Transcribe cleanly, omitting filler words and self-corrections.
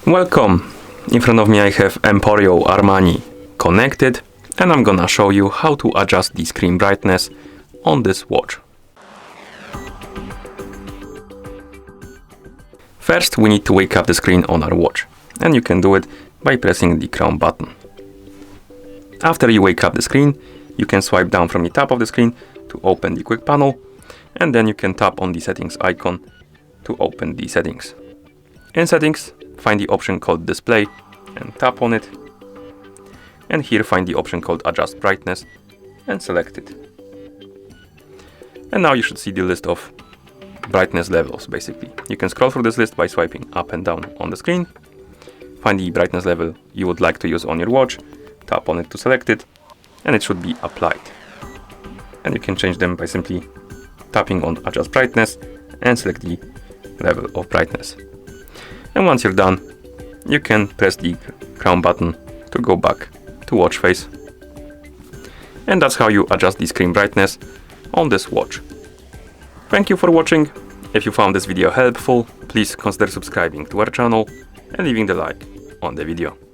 Welcome! In front of me I have Emporio Armani Connected, and I'm gonna show you how to adjust the screen brightness on this watch. First we need to wake up the screen on our watch, and you can do it by pressing the crown button. After you wake up the screen, you can swipe down from the top of the screen to open the quick panel, and then you can tap on the settings icon to open the settings. In settings, find the option called display and tap on it, and here find the option called adjust brightness and select it. And now you should see the list of brightness levels. Basically, you can scroll through this list by swiping up and down on the screen, find the brightness level you would like to use on your watch, tap on it to select it, and it should be applied. And you can change them by simply tapping on adjust brightness and select the level of brightness. And once you're done, you can press the crown button to go back to watch face. And that's how you adjust the screen brightness on this watch. Thank you for watching. If you found this video helpful, please consider subscribing to our channel and leaving the like on the video.